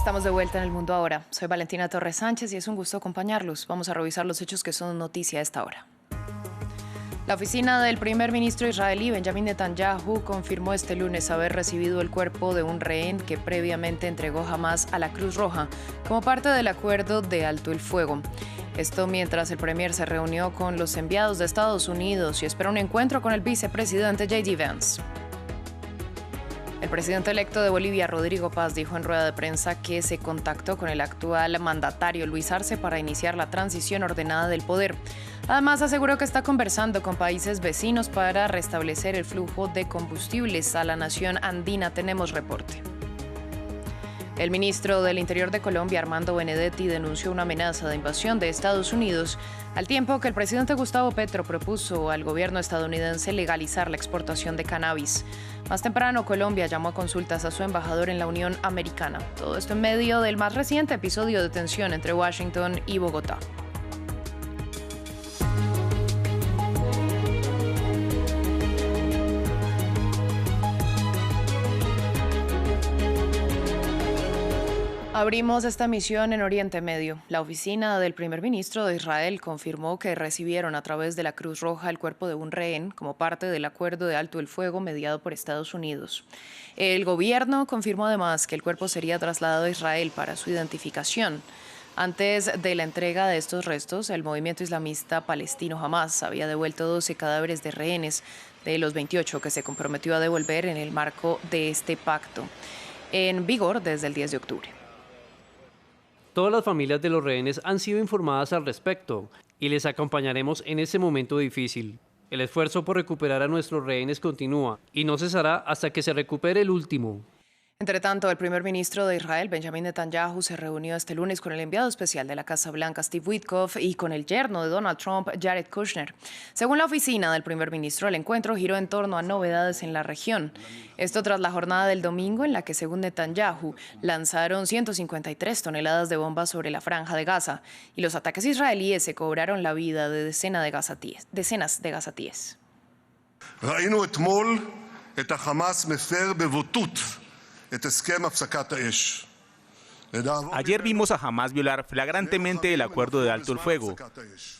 Estamos de vuelta en El Mundo Ahora. Soy Valentina Torres Sánchez y es un gusto acompañarlos. Vamos a revisar los hechos que son noticia a esta hora. La oficina del primer ministro israelí, Benjamin Netanyahu, confirmó este lunes haber recibido el cuerpo de un rehén que previamente entregó Hamás a la Cruz Roja como parte del acuerdo de alto el fuego. Esto mientras el premier se reunió con los enviados de Estados Unidos y espera un encuentro con el vicepresidente J.D. Vance. El presidente electo de Bolivia, Rodrigo Paz, dijo en rueda de prensa que se contactó con el actual mandatario Luis Arce para iniciar la transición ordenada del poder. Además, aseguró que está conversando con países vecinos para restablecer el flujo de combustibles a la nación andina. Tenemos reporte. El ministro del Interior de Colombia, Armando Benedetti, denunció una amenaza de invasión de Estados Unidos, al tiempo que el presidente Gustavo Petro propuso al gobierno estadounidense legalizar la exportación de cannabis. Más temprano, Colombia llamó a consultas a su embajador en la Unión Americana. Todo esto en medio del más reciente episodio de tensión entre Washington y Bogotá. Abrimos esta emisión en Oriente Medio. La oficina del primer ministro de Israel confirmó que recibieron a través de la Cruz Roja el cuerpo de un rehén como parte del acuerdo de alto el fuego mediado por Estados Unidos. El gobierno confirmó además que el cuerpo sería trasladado a Israel para su identificación. Antes de la entrega de estos restos, el movimiento islamista palestino Hamás había devuelto 12 cadáveres de rehenes de los 28 que se comprometió a devolver en el marco de este pacto, en vigor desde el 10 de octubre. Todas las familias de los rehenes han sido informadas al respecto y les acompañaremos en este momento difícil. El esfuerzo por recuperar a nuestros rehenes continúa y no cesará hasta que se recupere el último. Entre tanto, el primer ministro de Israel, Benjamin Netanyahu, se reunió este lunes con el enviado especial de la Casa Blanca, Steve Witkoff, y con el yerno de Donald Trump, Jared Kushner. Según la oficina del primer ministro, el encuentro giró en torno a novedades en la región. Esto tras la jornada del domingo en la que, según Netanyahu, lanzaron 153 toneladas de bombas sobre la franja de Gaza y los ataques israelíes se cobraron la vida de decenas de gazatíes. ראינו אתמול את החמאס מפר בבוטות את הסכם הפסקת האש. Ayer vimos a Hamás violar flagrantemente el acuerdo de alto el fuego.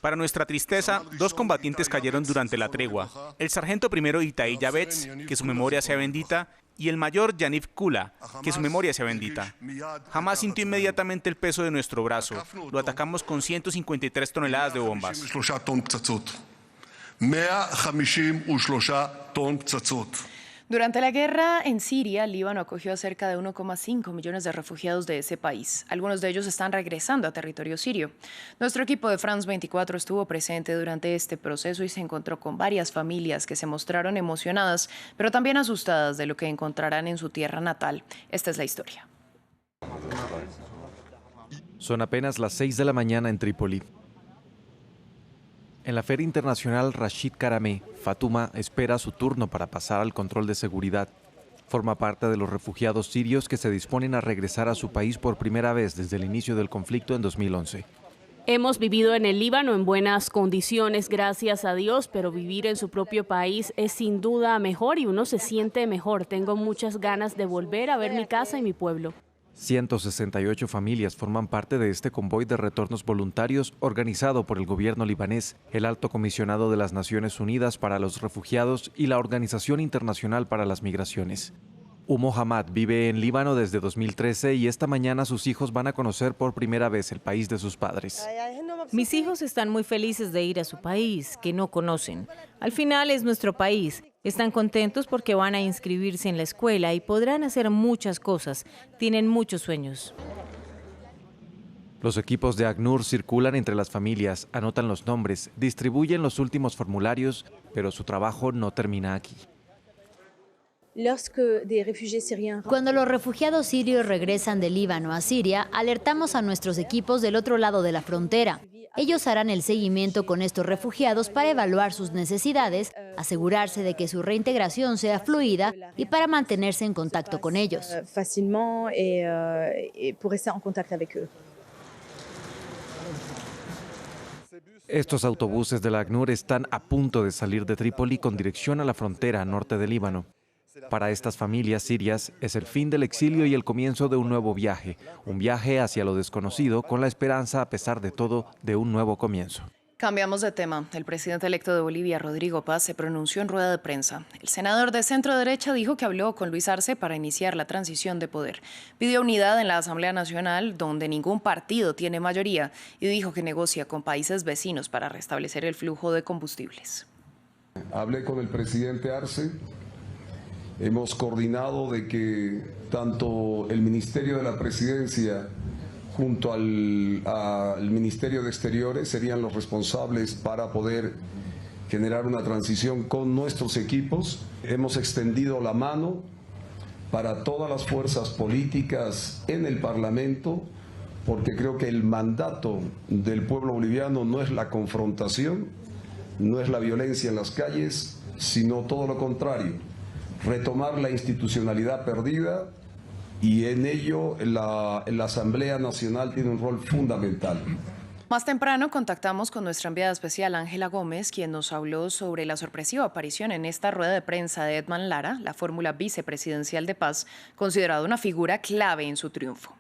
Para nuestra tristeza, 2 combatientes cayeron durante la tregua. El sargento primero Itai Yavetz, que su memoria sea bendita, y el mayor Yaniv Kula, que su memoria sea bendita. Hamás sintió inmediatamente el peso de nuestro brazo. Lo atacamos con 153 toneladas de bombas. 153 טון פצצות. Durante la guerra en Siria, Líbano acogió a cerca de 1,5 millones de refugiados de ese país. Algunos de ellos están regresando a territorio sirio. Nuestro equipo de France 24 estuvo presente durante este proceso y se encontró con varias familias que se mostraron emocionadas, pero también asustadas de lo que encontrarán en su tierra natal. Esta es la historia. Son apenas las 6 de la mañana en Trípoli. En la Feria Internacional Rashid Karameh, Fatuma espera su turno para pasar al control de seguridad. Forma parte de los refugiados sirios que se disponen a regresar a su país por primera vez desde el inicio del conflicto en 2011. Hemos vivido en el Líbano en buenas condiciones, gracias a Dios, pero vivir en su propio país es sin duda mejor y uno se siente mejor. Tengo muchas ganas de volver a ver mi casa y mi pueblo. 168 familias forman parte de este convoy de retornos voluntarios organizado por el gobierno libanés, el Alto Comisionado de las Naciones Unidas para los Refugiados y la Organización Internacional para las Migraciones. Umo Hamad vive en Líbano desde 2013 y esta mañana sus hijos van a conocer por primera vez el país de sus padres. Mis hijos están muy felices de ir a su país, que no conocen. Al final es nuestro país. Están contentos porque van a inscribirse en la escuela y podrán hacer muchas cosas. Tienen muchos sueños. Los equipos de ACNUR circulan entre las familias, anotan los nombres, distribuyen los últimos formularios, pero su trabajo no termina aquí. Cuando los refugiados sirios regresan del Líbano a Siria, alertamos a nuestros equipos del otro lado de la frontera. Ellos harán el seguimiento con estos refugiados para evaluar sus necesidades, asegurarse de que su reintegración sea fluida y para mantenerse en contacto con ellos. Estos autobuses de la ACNUR están a punto de salir de Trípoli con dirección a la frontera norte del Líbano. Para estas familias sirias es el fin del exilio y el comienzo de un nuevo viaje, un viaje hacia lo desconocido con la esperanza, a pesar de todo, de un nuevo comienzo. Cambiamos de tema. El presidente electo de Bolivia, Rodrigo Paz, se pronunció en rueda de prensa. El senador de centro derecha dijo que habló con Luis Arce para iniciar la transición de poder. Pidió unidad en la Asamblea Nacional, donde ningún partido tiene mayoría, y dijo que negocia con países vecinos para restablecer el flujo de combustibles. Hablé con el presidente Arce. Hemos coordinado de que tanto el Ministerio de la Presidencia junto al Ministerio de Exteriores serían los responsables para poder generar una transición con nuestros equipos. Hemos extendido la mano para todas las fuerzas políticas en el Parlamento, porque creo que el mandato del pueblo boliviano no es la confrontación, no es la violencia en las calles, sino todo lo contrario, retomar la institucionalidad perdida. Y en ello la Asamblea Nacional tiene un rol fundamental. Más temprano contactamos con nuestra enviada especial Ángela Gómez, quien nos habló sobre la sorpresiva aparición en esta rueda de prensa de Edman Lara, la fórmula vicepresidencial de Paz, considerado una figura clave en su triunfo.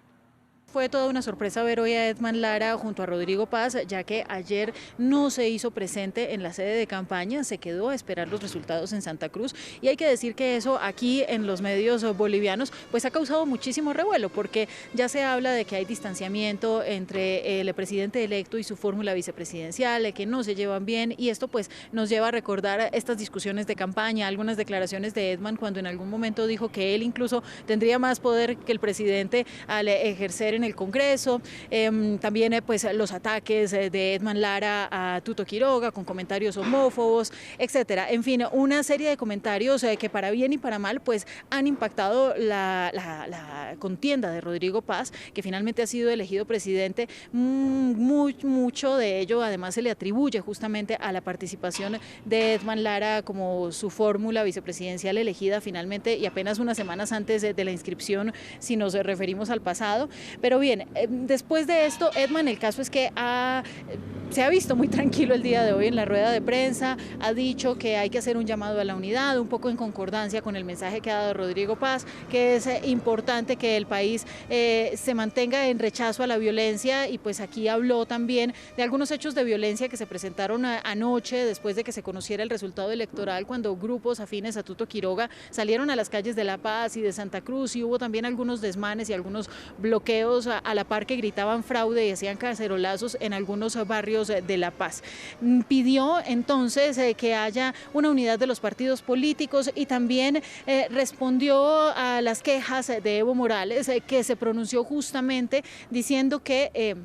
Fue toda una sorpresa ver hoy a Edman Lara junto a Rodrigo Paz, ya que ayer no se hizo presente en la sede de campaña, se quedó a esperar los resultados en Santa Cruz, y hay que decir que eso aquí en los medios bolivianos pues ha causado muchísimo revuelo, porque ya se habla de que hay distanciamiento entre el presidente electo y su fórmula vicepresidencial, que no se llevan bien, y esto pues nos lleva a recordar estas discusiones de campaña, algunas declaraciones de Edman cuando en algún momento dijo que él incluso tendría más poder que el presidente al ejercer en el Congreso. También pues los ataques de Edman Lara a Tuto Quiroga con comentarios homófobos, etcétera. En fin, una serie de comentarios que para bien y para mal pues han impactado la contienda de Rodrigo Paz, que finalmente ha sido elegido presidente. Mucho de ello además se le atribuye justamente a la participación de Edman Lara como su fórmula vicepresidencial elegida finalmente, y apenas unas semanas antes de la inscripción, si nos referimos al pasado. Pero bien, después de esto, Edman, el caso es que se ha visto muy tranquilo el día de hoy en la rueda de prensa, ha dicho que hay que hacer un llamado a la unidad, un poco en concordancia con el mensaje que ha dado Rodrigo Paz, que es importante que el país se mantenga en rechazo a la violencia, y pues aquí habló también de algunos hechos de violencia que se presentaron anoche después de que se conociera el resultado electoral, cuando grupos afines a Tuto Quiroga salieron a las calles de La Paz y de Santa Cruz, y hubo también algunos desmanes y algunos bloqueos a la par que gritaban fraude y hacían cacerolazos en algunos barrios de La Paz. Pidió entonces que haya una unidad de los partidos políticos, y también respondió a las quejas de Evo Morales, que se pronunció justamente diciendo que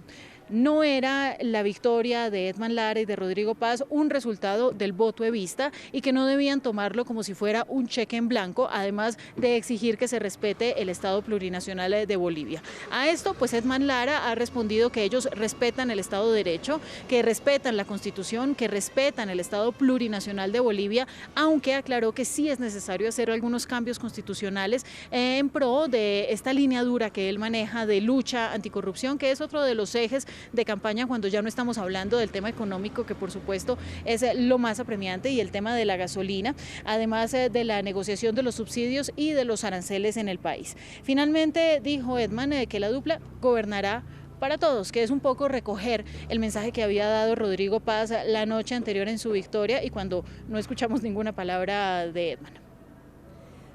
no era la victoria de Edman Lara y de Rodrigo Paz un resultado del voto evista, y que no debían tomarlo como si fuera un cheque en blanco, además de exigir que se respete el Estado plurinacional de Bolivia. A esto pues Edman Lara ha respondido que ellos respetan el Estado de Derecho, que respetan la Constitución, que respetan el Estado plurinacional de Bolivia, aunque aclaró que sí es necesario hacer algunos cambios constitucionales en pro de esta línea dura que él maneja de lucha anticorrupción, que es otro de los ejes de campaña cuando ya no estamos hablando del tema económico, que por supuesto es lo más apremiante, y el tema de la gasolina, además de la negociación de los subsidios y de los aranceles en el país. Finalmente dijo Edman que la dupla gobernará para todos, que es un poco recoger el mensaje que había dado Rodrigo Paz la noche anterior en su victoria, y cuando no escuchamos ninguna palabra de Edman.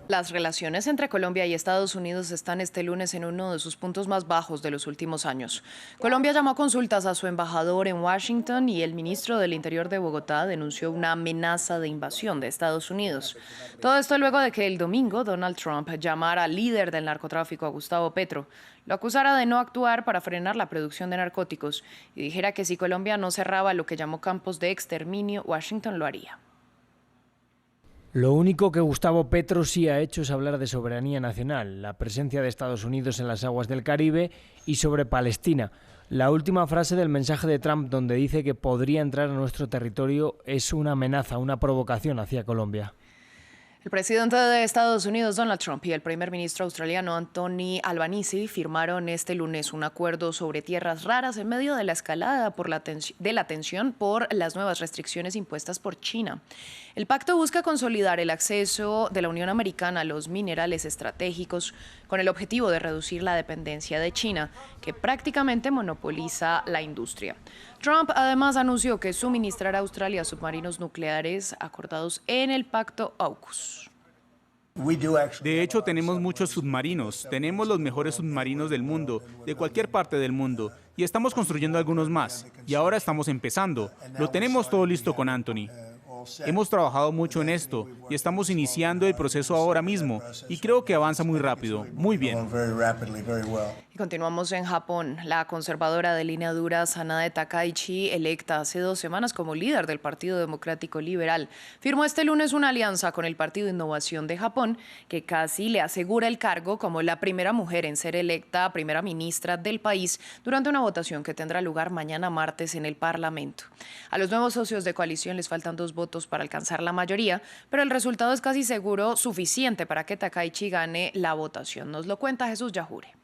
Las relaciones entre Colombia y Estados Unidos están este lunes en uno de sus puntos más bajos de los últimos años. Colombia llamó a consultas a su embajador en Washington, y el ministro del Interior de Bogotá denunció una amenaza de invasión de Estados Unidos. Todo esto luego de que el domingo Donald Trump llamara al líder del narcotráfico, a Gustavo Petro, lo acusara de no actuar para frenar la producción de narcóticos, y dijera que si Colombia no cerraba lo que llamó campos de exterminio, Washington lo haría. Lo único que Gustavo Petro sí ha hecho es hablar de soberanía nacional, la presencia de Estados Unidos en las aguas del Caribe y sobre Palestina. La última frase del mensaje de Trump, donde dice que podría entrar a nuestro territorio, es una amenaza, una provocación hacia Colombia. El presidente de Estados Unidos, Donald Trump, y el primer ministro australiano, Anthony Albanese, firmaron este lunes un acuerdo sobre tierras raras en medio de la escalada de la tensión por las nuevas restricciones impuestas por China. El pacto busca consolidar el acceso de la Unión Americana a los minerales estratégicos con el objetivo de reducir la dependencia de China, que prácticamente monopoliza la industria. Trump además anunció que suministrará a Australia submarinos nucleares acordados en el pacto AUKUS. De hecho, tenemos muchos submarinos. Tenemos los mejores submarinos del mundo, de cualquier parte del mundo, y estamos construyendo algunos más. Y ahora estamos empezando. Lo tenemos todo listo con Anthony. Hemos trabajado mucho en esto y estamos iniciando el proceso ahora mismo y creo que avanza muy rápido, muy bien. Y continuamos en Japón. La conservadora de línea dura Sanade Takaichi, electa hace 2 semanas como líder del Partido Democrático Liberal, firmó este lunes una alianza con el Partido Innovación de Japón que casi le asegura el cargo como la primera mujer en ser electa primera ministra del país durante una votación que tendrá lugar mañana martes en el Parlamento. A los nuevos socios de coalición les faltan 2 votos para alcanzar la mayoría, pero el resultado es casi seguro suficiente para que Takaichi gane la votación. Nos lo cuenta Jesús Yajure.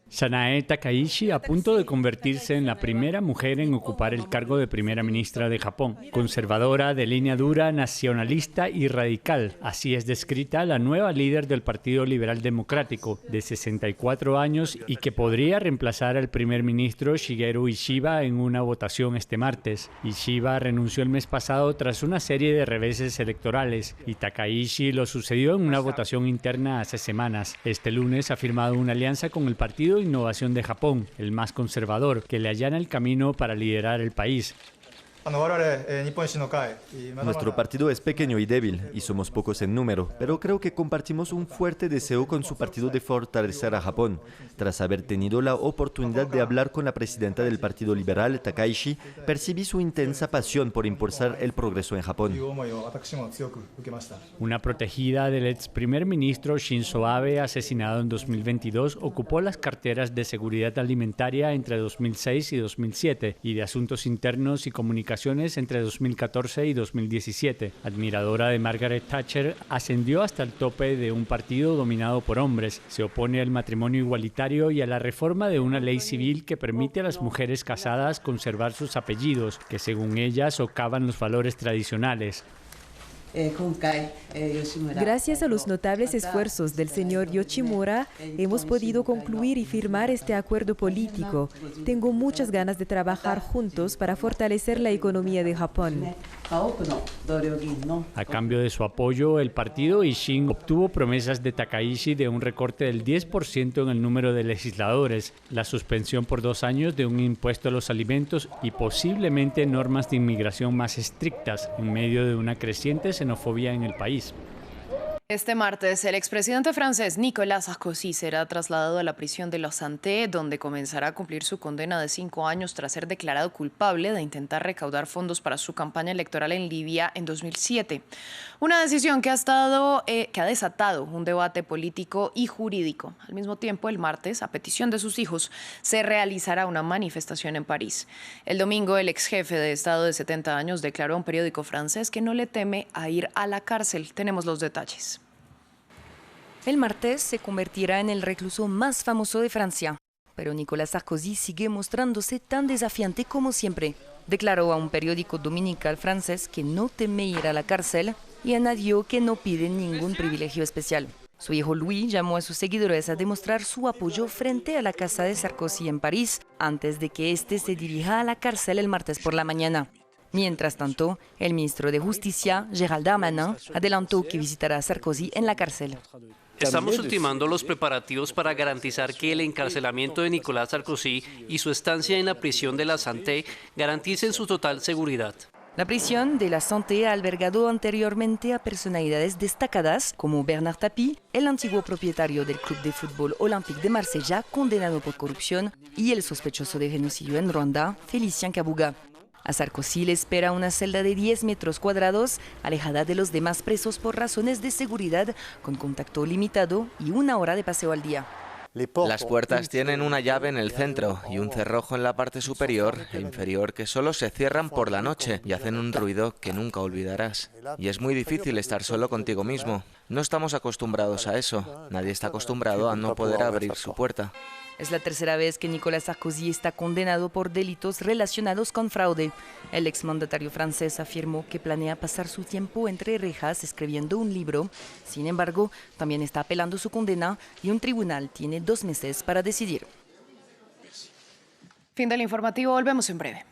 Sanade Takaichi a punto de convertirse en la primera mujer en ocupar el cargo de primera ministra de Japón. Conservadora, de línea dura, nacionalista y radical. Así es descrita la nueva líder del Partido Liberal Democrático, de 64 años y que podría reemplazar al primer ministro Shigeru Ishiba en una votación este martes. Ishiba renunció el mes pasado tras una serie de reveses electorales y Takaichi lo sucedió en una votación interna hace semanas. Este lunes ha firmado una alianza con el Partido Innovación de Japón, el más conservador, que le allana el camino para liderar el país. Nuestro partido es pequeño y débil, y somos pocos en número, pero creo que compartimos un fuerte deseo con su partido de fortalecer a Japón. Tras haber tenido la oportunidad de hablar con la presidenta del Partido Liberal, Takaichi, percibí su intensa pasión por impulsar el progreso en Japón. Una protegida del ex primer ministro Shinzo Abe, asesinado en 2022, ocupó las carteras de seguridad alimentaria entre 2006 y 2007 y de asuntos internos y comunicaciones entre 2014 y 2017. Admiradora de Margaret Thatcher, ascendió hasta el tope de un partido dominado por hombres. Se opone al matrimonio igualitario y a la reforma de una ley civil que permite a las mujeres casadas conservar sus apellidos, que según ella socavan los valores tradicionales. Gracias a los notables esfuerzos del señor Yoshimura, hemos podido concluir y firmar este acuerdo político. Tengo muchas ganas de trabajar juntos para fortalecer la economía de Japón. A cambio de su apoyo, el partido Ishin obtuvo promesas de Takaichi de un recorte del 10% en el número de legisladores, la suspensión por 2 años de un impuesto a los alimentos y posiblemente normas de inmigración más estrictas en medio de una creciente xenofobia en el país. Este martes, el expresidente francés Nicolas Sarkozy será trasladado a la prisión de La Santé, donde comenzará a cumplir su condena de 5 años tras ser declarado culpable de intentar recaudar fondos para su campaña electoral en Libia en 2007. Una decisión que ha desatado un debate político y jurídico. Al mismo tiempo, el martes, a petición de sus hijos, se realizará una manifestación en París. El domingo, el ex jefe de Estado de 70 años declaró a un periódico francés que no le teme a ir a la cárcel. Tenemos los detalles. El martes se convertirá en el recluso más famoso de Francia, pero Nicolas Sarkozy sigue mostrándose tan desafiante como siempre. Declaró a un periódico dominical francés que no teme ir a la cárcel y añadió que no pide ningún privilegio especial. Su hijo Louis llamó a sus seguidores a demostrar su apoyo frente a la casa de Sarkozy en París antes de que éste se dirija a la cárcel el martes por la mañana. Mientras tanto, el ministro de Justicia, Gérald Darmanin, adelantó que visitará a Sarkozy en la cárcel. Estamos ultimando los preparativos para garantizar que el encarcelamiento de Nicolas Sarkozy y su estancia en la prisión de La Santé garanticen su total seguridad. La prisión de La Santé ha albergado anteriormente a personalidades destacadas como Bernard Tapie, el antiguo propietario del club de fútbol Olympique de Marsella, condenado por corrupción, y el sospechoso de genocidio en Ruanda, Félicien Kabuga. A Sarkozy le espera una celda de 10 metros cuadrados, alejada de los demás presos por razones de seguridad, con contacto limitado y 1 hora de paseo al día. Las puertas tienen una llave en el centro y un cerrojo en la parte superior e inferior que solo se cierran por la noche y hacen un ruido que nunca olvidarás. Y es muy difícil estar solo contigo mismo. No estamos acostumbrados a eso. Nadie está acostumbrado a no poder abrir su puerta. Es la tercera vez que Nicolas Sarkozy está condenado por delitos relacionados con fraude. El exmandatario francés afirmó que planea pasar su tiempo entre rejas escribiendo un libro. Sin embargo, también está apelando su condena y un tribunal tiene 2 meses para decidir. Fin del informativo, volvemos en breve.